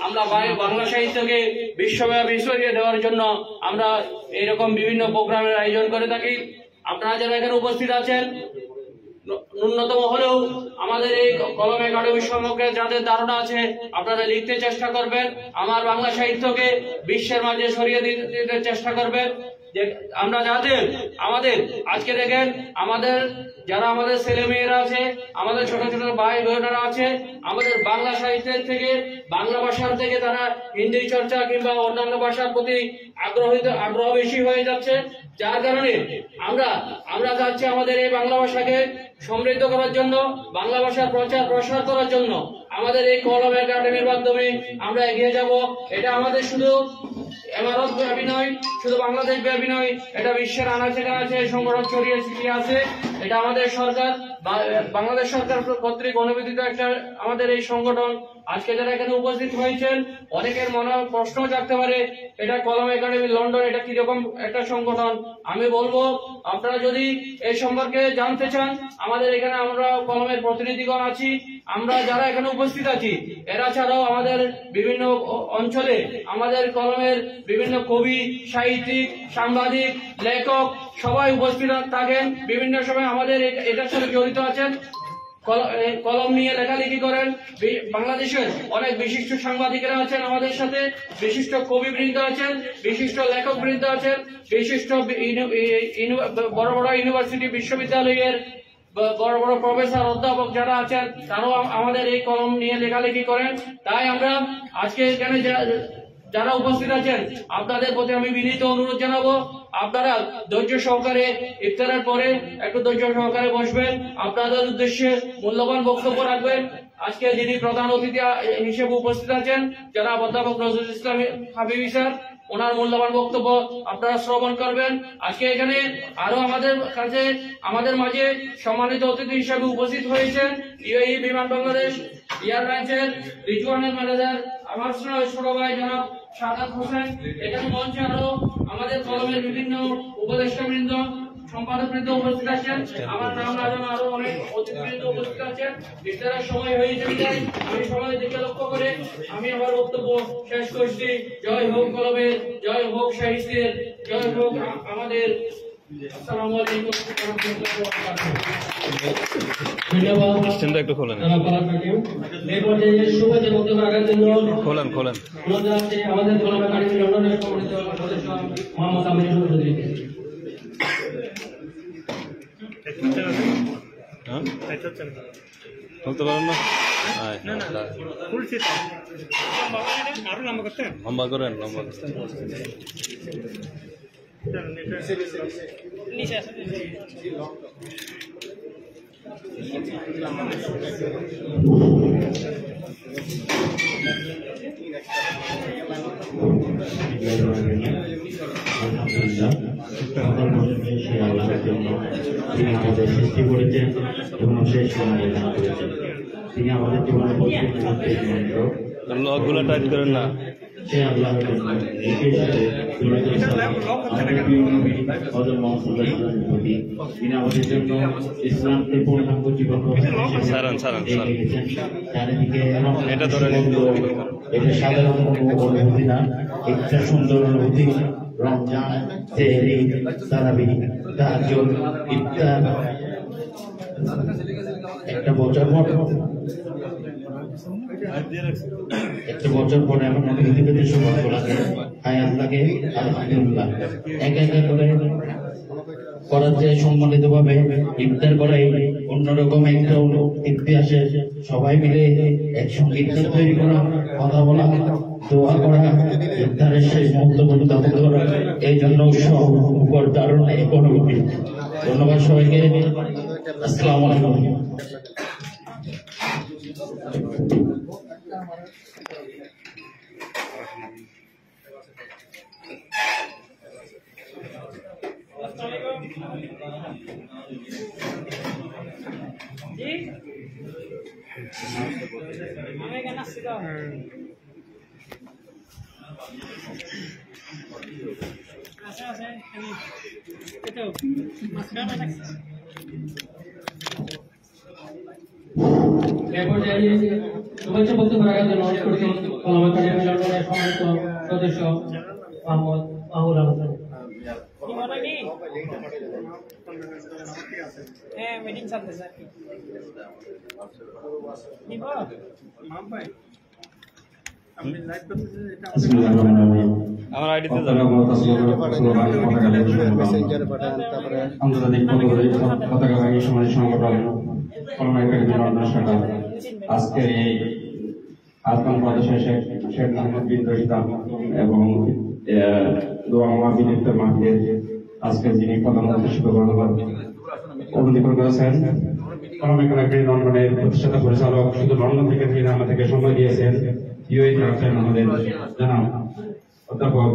আমরা বাংলা সাহিত্যকে বিশ্বব্যাপী ছড়িয়ে দেওয়ার জন্য আমরা এরকম বিভিন্ন প্রোগ্রামের আয়োজন করে থাকি। আপনারা যারা এখানে উপস্থিত আছেন, ন্যূনতম হলেও আমাদের এই কলম একাডেমি সম্পর্কে যাদের ধারণা আছে আপনারা লিখতে চেষ্টা করবেন, আমার বাংলা সাহিত্যকে বিশ্বের মাঝে ছড়িয়ে দিতে চেষ্টা করবেন। যে আমরা যাদের আমাদের আজকে দেখেন আমাদের যারা আমাদের ছেলে মেয়েরা আছে, আমাদের ছোট ছোট ভাই বোনেরা আছে, আমাদের বাংলা সাহিত্যের থেকে বাংলা ভাষার থেকে তারা হিন্দি চর্চা কিংবা অন্যান্য ভাষার প্রতি আগ্রহ বেশি হয়ে যাচ্ছে, যার কারণে আমরা চাচ্ছি আমাদের এই বাংলা ভাষাকে সমৃদ্ধ করার জন্য, বাংলা ভাষার প্রসার করার জন্য আমাদের এই কলম একাডেমির মাধ্যমে আমরা এগিয়ে যাব। এটা আমাদের শুধু ভারত ব্যাপী নয়, শুধু বাংলাদেশ ব্যাপী নয়, এটা বিশ্বের আনাচে কানাচে সংগঠন ছড়িয়ে ছিটিয়ে আছে। এটা আমাদের সরকার, বাংলাদেশ সরকার কর্তৃক অনুমোদিত একটা আমাদের এই সংগঠন। আজকে যারা এখানে উপস্থিত হয়েছেন, অনেকের মনে প্রশ্ন জাগতে পারে এটা কলম একাডেমি লন্ডন এটা কিরকম একটা সংগঠন। আমি বলবো আপনারা যদি এই সম্পর্কে জানতে চান, আমাদের এখানে আমরা কলমের প্রতিনিধিগণ আছি, আমরা যারা এখানে উপস্থিত আছি এরা ছাড়াও আমাদের বিভিন্ন অঞ্চলে আমাদের কলমের বিভিন্ন কবি, সাহিত্যিক, সাংবাদিক, লেখক সবাই উপস্থিত থাকেন। বিভিন্ন সময় আমাদের এটার সাথে জড়িত আছেন, কলম নিয়ে লেখালেখি করেন। বাংলাদেশের অনেক বিশিষ্ট সাংবাদিকেরা আছেন আমাদের সাথে, বিশিষ্ট কবিবৃন্দ আছেন, বিশিষ্ট লেখক বৃন্দ আছেন, বিশিষ্ট বড় বড় ইউনিভার্সিটি বিশ্ববিদ্যালয়ের বড় বড় প্রফেসর অধ্যাপক যারা আছেন তারাও আমাদের এই কলম নিয়ে লেখালেখি করেন। তাই আমরা আজকে এখানে যারা উপস্থিত আছেন আপনাদের প্রতি আমি বিনীত অনুরোধ জানাবো, আপনারা ধৈর্য সহকারে ইফতারের পরে একটু ধৈর্য সহকারে বসবেন, আপনাদের উদ্দেশ্যে মূল্যবান বক্তব্য রাখবেন। আজকে যিনি প্রধান অতিথি হিসেবে উপস্থিত আছেন জনাব অধ্যাপক নজরুল ইসলাম হাবিবি স্যার, ওনার মূল্যবান বক্তব্য আপনারা শ্রবণ করবেন। আজকে এখানে আরো আমাদের মাঝে সম্মানিত অতিথি হিসেবে উপস্থিত হয়েছেন ইউএই বিমান বাংলাদেশ এয়ারলাইন্সের রিজওয়ানের ম্যানেজার আমার ছোট ভাই জনাব সাদাত হোসেন। এখানে মঞ্চে আরো আমাদের কলমের বিভিন্ন উপদেষ্টা বৃন্দ, সম্পাদক বৃন্দ উপস্থিত আছেন, আমার নাম না জানা আরো অনেক অতিথিবৃন্দ উপস্থিত আছেন। ইফতারের সময় হয়ে যায়, আমি সময়ের দিকে লক্ষ্য করে আমি আমার বক্তব্য শেষ করছি। জয় হোক কলমের, জয় হোক সাহিত্যের, জয় হোক আমাদের। আসসালামু আলাইকুম ওয়া রাহমাতুল্লাহি ওয়া বারাকাতুহু। ধন্যবাদ। স্ট্যান্ডটা একটু খোলেন। এই পর্যায়ে শুভেচ্ছা বক্তব্য রাখার জন্য খোলেন। অনুরোধ জানাচ্ছি আমাদের কলম একাডেমি লন্ডনের সম্মানিত সদস্য মোহাম্মদ আমিনুল চৌধুরীকে। বলতে পারেন না? লম্বা করেন। তিনি আমাদের সৃষ্টি করেছেন এবং শেষ সময় দান করেছেন। তিনি আমাদের জীবনের লকগুলো টাইট করেন না। সে আল্লাহর তিনি আমাদের জন্য ইসলামকে পূর্ণাঙ্গ জীবন চারিদিকে এটা ধরে এটা সাধারণ অনুভূতি না, একটা সুন্দর অনুভূতি। রমজান, সেহরি, তারাবি, তাহাজ্জুদ, ইফতার একটা বছর পরে এখন অনুভূতি পেতে সৌভাগ্য লাগে। হায়াত লাগে আলহামদুলিল্লাহ। একা করে করার চেয়ে সম্মানিত ভাবে ইফতার করাই অন্যরকম একটা ইতিহাসে সবাই মিলে একসঙ্গে ইফতার তৈরি করা, কথা বলা, দোয়া করা, ইফতারের শেষ মুহূর্ত পর্যন্ত করা, এই জন্য উৎসব দারুণ এক অনুভূতি। ধন্যবাদ সবাইকে। আসসালামু আলাইকুম। শুভেচ্ছা বক্তব্য রাখার জন্য অনুরোধ করছি কলম একাডেমি সদস্য মোহাম্মদ মাহমুদ হাসান। মিটিং চলতেছে আর কি। আমার আইডিতে আন্তর্জাতিক পতাকাবাহী সমাজ সংগঠন কলম একাডেমি লন্ডন শাখা আজকের এই আজমান প্রদেশের শেখ মোহাম্মদ বিন রশিদ এবং দোয়া মাহফিল মাহফিলের আজকে যিনি প্রধান অতিথি অবতীর্ণ করেছেন কলম একাডেমি লন্ডনের প্রতিষ্ঠাতা পরিচালক, শুধু লন্ডন থেকে তিনি আমাদেরকে সময় দিয়েছেন। ইউএই রাখছেন আমাদের জানাব অধ্যাপক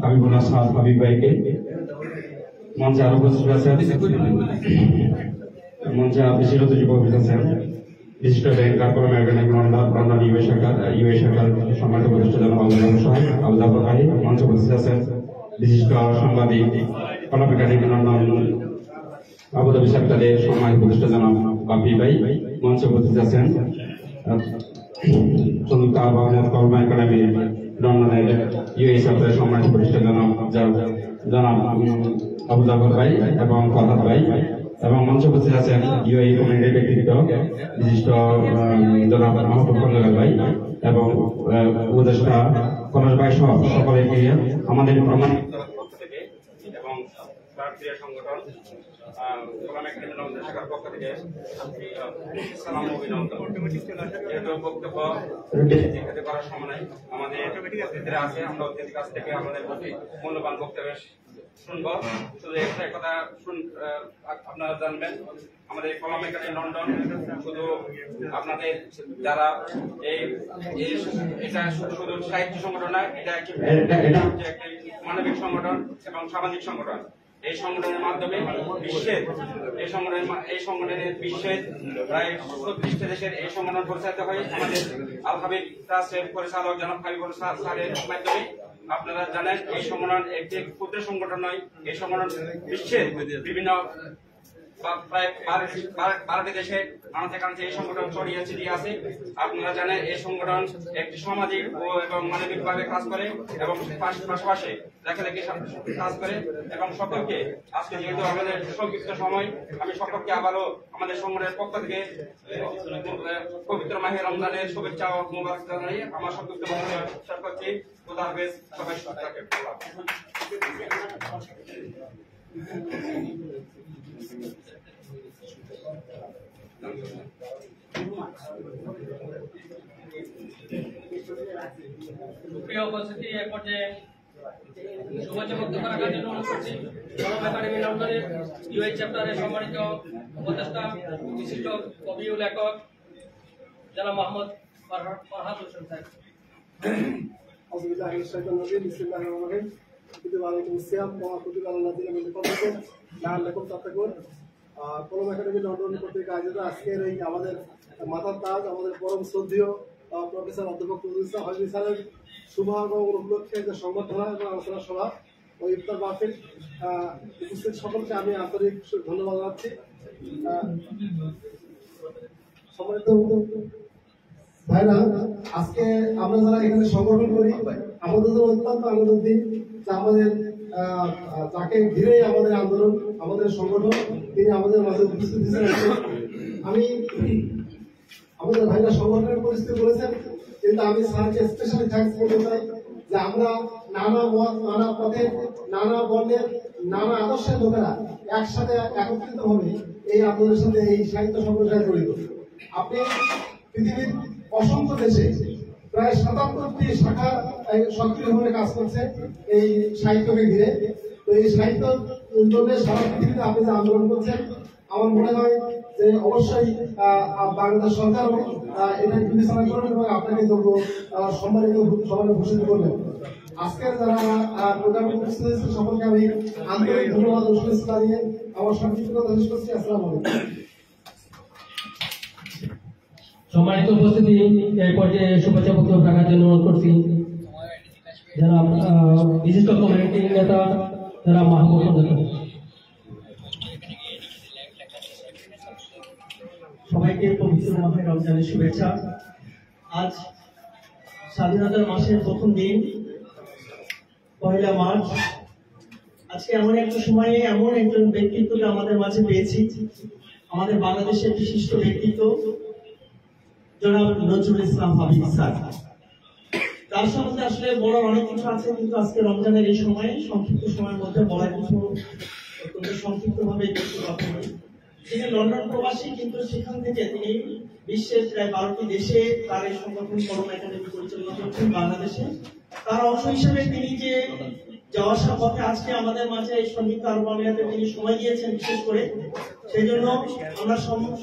হাবিবুল্লাহ সাদ হাবিব ভাইকে। মঞ্চে আরো উপস্থিত আছেন, মঞ্চে বিশিষ্ট যুব আছেন, বিশিষ্ট ব্যাংকার কলম একাডেমি লন্ডন ইউএই শাখার সম্মানিত প্রতিষ্ঠাতা জানাব আবুল ভাই। মঞ্চে উপস্থিত আছেন বিশিষ্ট সাংবাদিক কলম একাডেমি লন্ডন আবুধাবি সেক্টরের সম্মানিত প্রতিষ্ঠাতা জানাব বাপি ভাই। মঞ্চে উপস্থিত আছেন সংযুক্ত আরব আমিরাত কলম একাডেমি লন্ডনের ইউএই সেক্টরের সম্মানিত প্রতিষ্ঠাতা জানাব আবু জাফর ভাই এবং ফরহাদ ভাই। এবং মঞ্চে উপস্থিত আছেন ইউএই কমিউনিটির ব্যক্তিত্ব বিশিষ্ট জনাব মাহবুব খন্দকার ভাই এবং উপদেষ্টা কনক ভাই সহ সকলকে আমাদের প্রমাণিত পক্ষ থেকে এবং ক্রিয়া সংগঠন কলম একাডেমি লন্ডন শাখার পক্ষ থেকে সালাম ও অভিনন্দন। যেহেতু বক্তব্য জিজ্ঞাসা করার সময় নাই, আমাদের অতিথিরা আছে, আমরা অতিথির কাছ থেকে আমাদের মূল্যবান বক্তব্য শুনবো। শুধু একটা কথা আপনারা জানবেন, আমাদের কলম একাডেমি লন্ডন শুধু আপনাদের যারা এটা শুধু সাহিত্য সংগঠন না, এটা একটি মানবিক সংগঠন এবং সামাজিক সংগঠন। এই সংগঠনের মাধ্যমে বিশ্বের প্রায় 34টা দেশের এই সংগঠন পরিচালিত হয় আমাদের আল হাবিব ট্রাস্টের পরিচালক জনাব হাবিবুল স্যারের মাধ্যমে। আপনারা জানেন এই সংগঠন একটি ক্ষুদ্র সংগঠন নয়, এই সংগঠন বিশ্বের বিভিন্ন প্রায় 12টি দেশে আনাচে এই সংগঠন ছড়িয়ে ছিটিয়ে আছে। আপনারা জানেন এই সংগঠন একটি সামাজিক এবং মানবিক ভাবে কাজ করে এবং পাশাপাশি লেখালেখি কাজ করে এবং সকলকে আজকে যেহেতু আমাদের সংক্ষিপ্ত সময়, আমি সকলকে আবারও আমাদের সংগঠনের পক্ষ থেকে পবিত্র মাহে রমজানের শুভেচ্ছা ও মোবারক জানাই। আমার সংক্ষিপ্ত বক্তব্য শেষ করছি। খোদা হাফেজ, সবাই সুস্থ থাকেন। প্রিয় উপস্থিতি, এ পর্যায়ে শুভেচ্ছা বক্তব্য রাখার জন্য অনুরোধ করছি কলম একাডেমি লন্ডনের ইউএই চ্যাপ্টারের সম্মানিত উপদেষ্টা বিশিষ্ট কবি ও লেখক জনাব মোহাম্মদ ফরহাদ হোসেন সাহেব। কলম একাডেমি লন্ডন কর্তৃক আয়োজিত আজকের এই আমাদের মাথার তাজ, আমাদের পরম শ্রদ্ধেয় প্রফেসর অধ্যাপক হাবিব স্যারের শুভ আগমন উপলক্ষে যে সংবর্ধনা এবং আলোচনা সভা ও ইফতার মাহফিল উপস্থিত সকলকে আমি আন্তরিক ধন্যবাদ জানাচ্ছি। সম্মানিত ভাইরা, আজকে আমরা যারা এখানে সংগঠন করি আমাদের অত্যন্ত আনন্দের দিন যে আমাদের তাকে ঘিরেই আমাদের আন্দোলন, আমাদের সংগঠন, তিনি আমাদের মাঝে উপস্থিত হয়েছেন। আমি আমাদের ভাইরা সংগঠনের পরিস্থিতি বলেছেন, কিন্তু আমি স্যারকে স্পেশালি থ্যাঙ্কস করতে চাই যে আমরা নানা মত, নানা পথে, নানা বর্ণের, নানা আদর্শের লোকেরা একসাথে একত্রিত ভাবে এই আন্দোলনের সাথে এই সাহিত্য সংগঠনে জড়িত। আপনি পৃথিবীর অসংখ্য দেশে প্রায় ৭৭টি শাখা সক্রিয়ভাবে কাজ করছে এই সাহিত্যকে ঘিরে। তো এই সাহিত্য জন্য সারা পৃথিবীতে আপনি যে আন্দোলন করছেন, আমার মনে হয় যে অবশ্যই বাংলাদেশ সরকারও এটা বিবেচনা করবেন এবং আপনাকে সম্মানিত ভূষিত করবেন। আজকের যারা প্রোগ্রামে উপস্থিত হয়েছে সকলকে আমি আন্তরিক ধন্যবাদ ও শুভেচ্ছা জানিয়ে আমার সংক্ষিপ্ত কথা শেষ করছি। আসসালামু আলাইকুম। সম্মানিত উপস্থিতি, এই পর্যায়ে শুভেচ্ছা বক্তব্য রাখার জন্য অনুরোধ করছি যারা বিশিষ্ট কমিউনিটি নেতা যারা মাহমুদ খন্দকার। সবাইকে পবিত্র মাহে রমজানের শুভেচ্ছা। আজ স্বাধীনতার মাসের প্রথম দিন, পয়লা মার্চ। আজকে এমন একটা সময়ে এমন একজন ব্যক্তিত্বকে আমাদের মাঝে পেয়েছি, আমাদের বাংলাদেশের বিশিষ্ট ব্যক্তিত্ব জনাব নজরুল ইসলাম হাবিব স্যার। তার সম্বন্ধে আসলে বলার অনেক কিছু আছে, কিন্তু আজকে রমজানের এই সময়ে সংক্ষিপ্ত সময়ের মধ্যে বলার কিছু অত্যন্ত সংক্ষিপ্ত ভাবে কিছু কথা বলি। তিনি লন্ডন প্রবাসী, কিন্তু সেখান থেকে তিনি বিশ্বের প্রায় 12টি দেশে তার এই সংগঠন কলম একাডেমি পরিচালনা করছেন বাংলাদেশে। তার অংশ হিসেবে তিনি যে যাওয়া আসার পথে আজকে আমাদের মাঝে এই সংযুক্ত আরব আমিরাতে তিনি সময় দিয়েছেন বিশেষ করে, সেই জন্য আমরা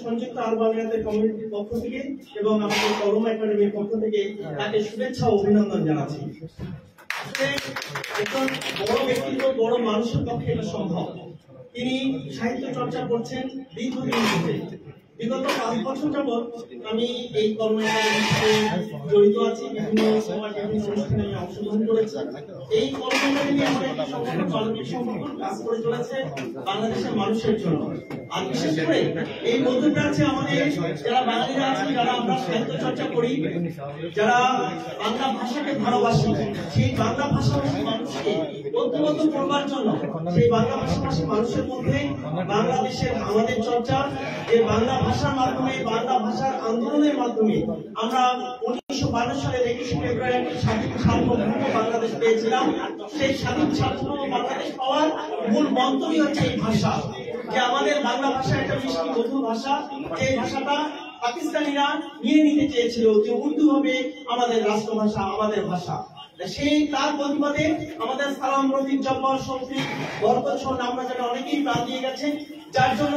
সংযুক্ত আরব আমিরাতের কমিউনিটির পক্ষ থেকে এবং আমাদের কলম একাডেমির পক্ষ থেকে তাকে শুভেচ্ছা ও অভিনন্দন জানাচ্ছি। একজন বড় ব্যক্তিত্ব, বড় মানুষের পক্ষে এটা সম্ভব। তিনি সাহিত্য চর্চা করছেন দীর্ঘদিন ধরে। বিগত 5 বছর যাবৎ আমি এই কলম একাডেমিতে জড়িত আছি, বিভিন্ন সময় বিভিন্ন অনুষ্ঠানে আমি অংশগ্রহণ করেছি। এই কলম একাডেমি আমার একটি সংগঠন, মানবিক সংগঠন, কাজ করে চলেছে বাংলাদেশের মানুষের জন্য। আর বিশেষ করে এই মধ্যপ্রাচ্যে আমাদের যারা বাঙালিরা আছি, যারা আমরা সাহিত্য চর্চা করি, যারা বাংলা ভাষাকে ভালোবাসি, সেই বাংলা ভাষাভাষী মানুষকে ঐক্যবদ্ধ করবার জন্য, সেই বাংলা ভাষাভাষী মানুষের মধ্যে বাংলাদেশের আমাদের চর্চা, যে বাংলা ভাষার মাধ্যমে, বাংলা ভাষার আন্দোলনের মাধ্যমে আমরা 1952 সালের 21 ফেব্রুয়ারি একটি স্বাধীন সার্বভৌম বাংলাদেশ পেয়েছিলাম। সেই স্বাধীন সার্বভৌম বাংলাদেশ পাওয়ার মূল মন্ত্রই হচ্ছে এই ভাষা, যে আমাদের বাংলা ভাষা একটা মিষ্টি মধুর ভাষা। যে ভাষাটা পাকিস্তানিরা নিয়ে নিতে চেয়েছিল, যে উর্দু হবে আমাদের রাষ্ট্রভাষা, আমাদের ভাষা। সেই তার প্রতিবাদে আমাদের সালাম, রফিক, জব্বার, শফিক, বরকত আমরা যেন অনেকেই প্রাণ দিয়ে গেছেন, যার জন্য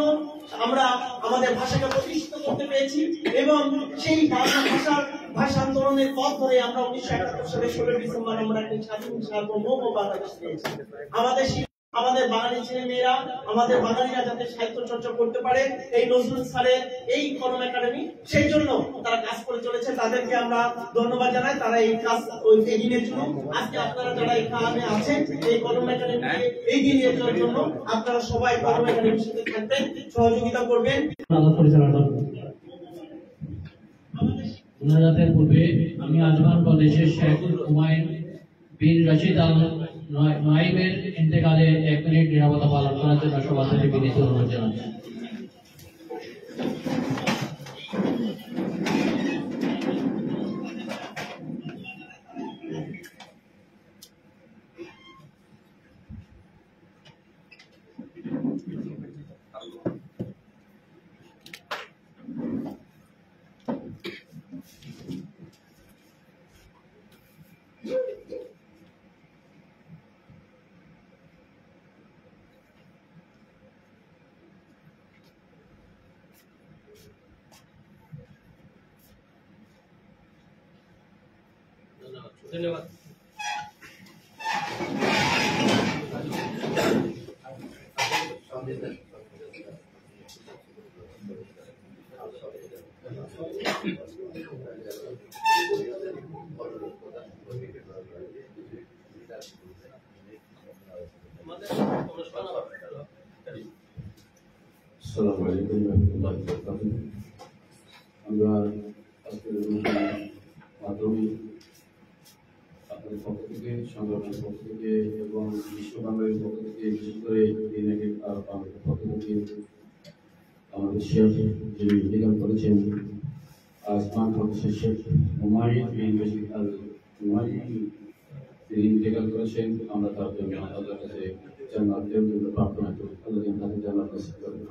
আমরা আমাদের ভাষাকে প্রতিষ্ঠিত করতে পেরেছি। এবং সেই বাংলা ভাষার ভাষান্তরণের পথ ধরে আমরা 1971 সালের 16 ডিসেম্বর আমরা একটি স্বাধীন সার্বভৌম বাংলাদেশ পেয়েছি। আমাদের বাঙালি ছেলে মেয়েরা, আমাদের বাঙালিরা যাতে সাহিত্য চর্চা করতে পারে, এই নজরুল স্যারের এই কলম একাডেমি, সেই জন্য তারা কাজ করে চলেছে। তাদেরকে আমরা ধন্যবাদ জানাই, তারা এই কাজ এগিয়ে নিয়ে জন্য। আজকে আপনারা যারা এখানে আছেন, এই কলম একাডেমিকে এগিয়ে নিয়ে যাওয়ার জন্য আপনারা সবাই কলম একাডেমির সাথে থাকবেন, সহযোগিতা করবেন। মুনাজাতের পূর্বে আমি আজমান কলেজের শেখ হুমায়ুন বিন রশিদ আল নাইবের ইন্তেকালে 1 মিনিট নীরবতা পালন করার জন্য সবার সাথে বিনীত অনুরোধ জানাচ্ছি। ধন্যবাদ। আসসালামু আলাইকুম ওয়া রাহমাতুল্লাহি ওয়া বারাকাতুহু। আমরা আজকের মাধ্যমে আপনাদের পক্ষ থেকে, সংগঠনের পক্ষ থেকে এবং বিশ্ব বাংলার পক্ষ থেকে, বিশেষ করে আমাদের পক্ষ থেকে আমাদের শেখ যিনি ইন্তেকাল করেছেন, আসমান প্রদেশের শেখ হুমায়ুন বিন রশিদ আল হুমায়ুন, তিনি ইন্তেকাল করেছেন। আমরা তার জন্য আল্লাহর কাছে জান্নাতের জন্য প্রার্থনা করি, আল্লাহ যেন তাকে জান্নাত নসিব করেন।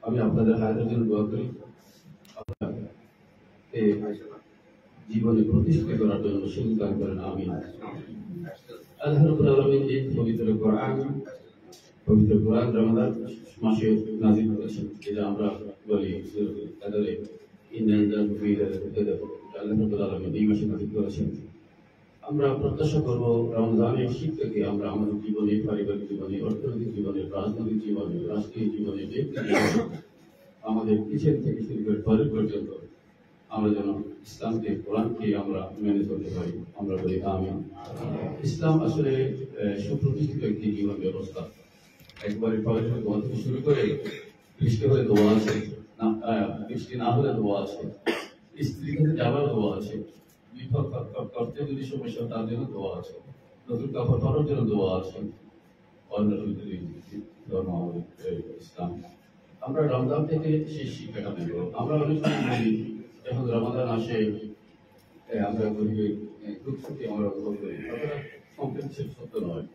আমি আপনাদের হায়াতের জন্য দোয়া করি, জীবনে প্রতিষ্ঠিত করার জন্য সুযোগ দান করেন। আমিন। আল্লাহ রাব্বুল আলামিন এই পবিত্র কোরআন রমাদান মাসে নাযিল করেছেন, যেটা আমরা বলি সূরাতুল কাদরে, ইন্নাল জান্নাতা আল্লাহ রাব্বুল আলামিন এই মাসে নাযিল করেছেন। আমরা প্রত্যাশা করব রমজানের শিক্ষাকে আমরা আমাদের জীবনে, পারিবারিক জীবনে, অর্থনৈতিক জীবনে, রাজনৈতিক জীবনে, রাষ্ট্রীয় জীবনে, আমাদের কিচেন থেকে শুরু করে টয়লেট পর্যন্ত আমরা যেন ইসলামকে, কোরআনকে আমরা মেনে চলতে পারি। আমরা বলি আমিন। ইসলাম আসলে সুপ্রতিষ্ঠিত একটি জীবন ব্যবস্থা। একবারে টয়লেটের দোয়া থেকে শুরু করে বৃষ্টি হলে দোয়া আছে, বৃষ্টি না হলে দোয়া আছে, স্ত্রীর কাছে যাওয়ার দোয়া আছে, বিপদ করতে যদি সমস্যা তার জন্য দোয়া আছে, নতুন কাপড় পরার জন্য দোয়া আছে। অন্য ধর্ম আমাদের ইসলাম। আমরা রমজান থেকে সেই শিক্ষাটা নেব। আমরা অনেক সময় বলি যখন রমাদান আসে আমরা গরিবের দুঃখকে আমরা অনুভব করি, অতটা কমপ্লেক্সের সত্য নয়।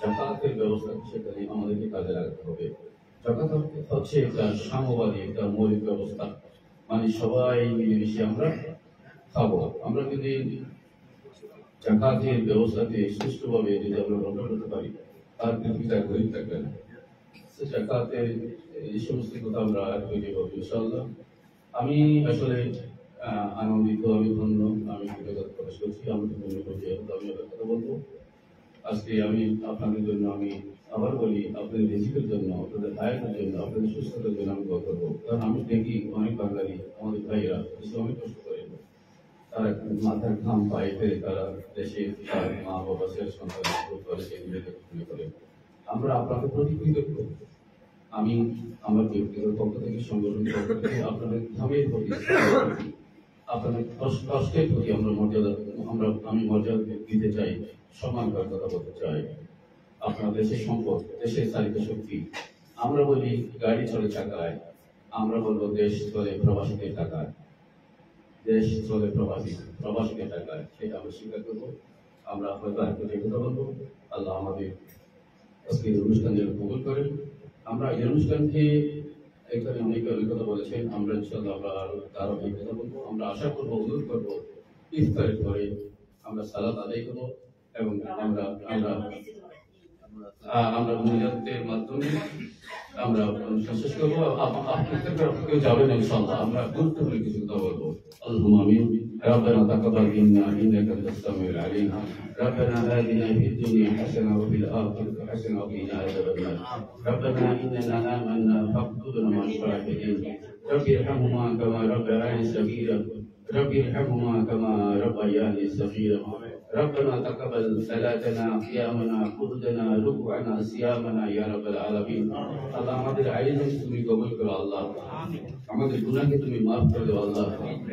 জাকাতের ব্যবস্থা সেখানে আমাদেরকে কাজে লাগাতে হবে। জাকাত হচ্ছে একটা সাম্যবাদী একটা মৌলিক ব্যবস্থা, মানে সবাই মিলেমিশে আমরা খাবো। আমরা যদি জাকাতের ব্যবস্থাকে সুষ্ঠুভাবে যদি আমরা রক্ষা করতে পারি তার পৃথিবীটা গরিব থাকবে না। জাকাতের এই সমস্ত কথা আমরা তৈরি করবো ইনশাআল্লাহ। আমি আসলে আনন্দিত, আমি ধন্য, আমি কৃতজ্ঞতা প্রকাশ করছি। আমি ধন্য করছি, আমি কথা বলবো আজকে। আমি আপনাদের জন্য আমি আবার বলি, আপনাদের রিজিকের জন্য, আপনাদের হায়াতের জন্য, আপনাদের সুস্থতার জন্য আমি দোয়া করবো। কারণ আমি দেখি অনেক বাঙালি আমাদের ভাইয়েরা অনেক কষ্ট করে, তারা মাথার ঘাম পায়ে ফেলে তারা দেশে তার মা বাবা শেষ সন্তান করে। আমরা আপনাদের প্রতি কৃতজ্ঞ। আমি আমার ব্যক্তিগত পক্ষ থেকে, সংগঠন পক্ষ থেকে আপনাদের ঘামের প্রতি, আপনাদের কষ্টের প্রতি আমি মর্যাদা দিতে চাই, সম্মান করার কথা বলতে চাই। আপনার দেশের সম্পদ, দেশের চালিত শক্তি। আমরা বলি গাড়ি চলে টাকায়, আমরা বলবো দেশ চলে প্রবাসীদের টাকায়। দেশ চলে প্রবাসীদের টাকায়, সেটা আমরা স্বীকার করবো। আমরা হয়তো আরেকটু কথা বলবো। আল্লাহ আমাদের আজকের অনুষ্ঠান যেন কবুল করেন। আমরা এই অনুষ্ঠানকে এখানে অনেকে অনেক কথা বলেছেন, আমরা ইনশাআল্লাহ আমরা আরো কথা বলবো। আমরা আশা করবো, অনুরোধ করবো ইফতারের পরে আমরা সালাত আদায় করবো এবং আমরা মুনাজাতের মাধ্যমে আমরা অনুষ্ঠান শেষ করবো। কেউ যাবেন ইনশাআল্লাহ। আমরা গুরুত্বপূর্ণ কিছু কথা বলবো। আল্লাহুম্মা আমিন। ربنا تقبل منا انك انت السميع العليم. ربنا آتنا في الدنيا حسنه وفي الاخره حسنه وقنا عذاب النار. ربنا اننا آمنا فاغفر مع الشاهدين. رب ارحمهما كما ربياني صغيرا. رب ارحمهما كما ربياني صغيرا. ربنا تقبل صلاتنا قيامنا قعودنا ركوعنا صيامنا يا رب العالمين. আল্লাহ আমাদের আয়োজন তুমি কবুল করো আল্লাহ, আমাদের গুনাহকে তুমি মাফ করে দাও আল্লাহ।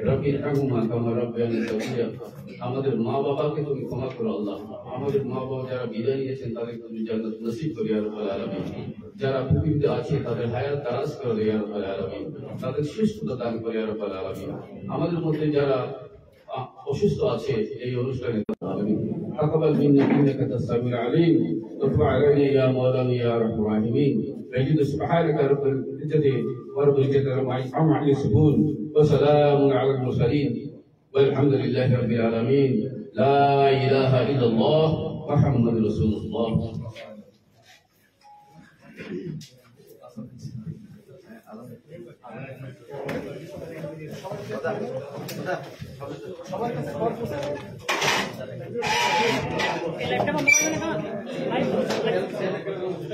রব্বি রহমুমা কামা রব্বায়ানি সগীরা। আমাদের মা বাবাকে তুমি ক্ষমা করো আল্লাহ। আমাদের মা বাবা যারা বিদায় নিয়েছেন তাদের তুমি জান্নাত নসিব করো ইয়া রাব্বাল আলামিন। যারা পৃথিবীতে আছে তাদের হায়াত দারাজ করো ইয়া রাব্বাল আলামিন। তাদের সুস্থতা দান করো ইয়া রাব্বাল আলামিন। আমাদের মধ্যে যারা অসুস্থ আছে এই অনুষ্ঠানে تقبل منا انك انت السميع العليم. وارفع علينا يا مولانا يا ارحم الراحمين. نجد سبحانك رب العزه ورب الجنه عما يصفون وسلام على المرسلين والحمد لله رب العالمين. لا اله الا الله محمد رسول الله.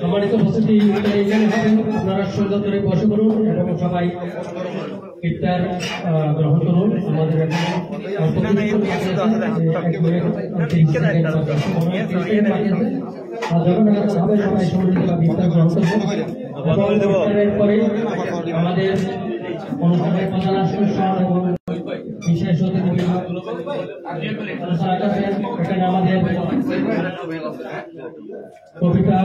সম্মানিত উপস্থিতি, এখানে হবেন, আপনারা সুন্দর করে বসে করুন এবং সবাই ইফতার গ্রহণ করুন। আমাদের সবাই সম্মিলিতভাবে ইফতার গ্রহণ করবো। ইফতারের পরে আমাদের অনুষ্ঠানের প্রধান আকর্ষণ এবং বিশেষ অতিথি এখানে আমাদের কবিতা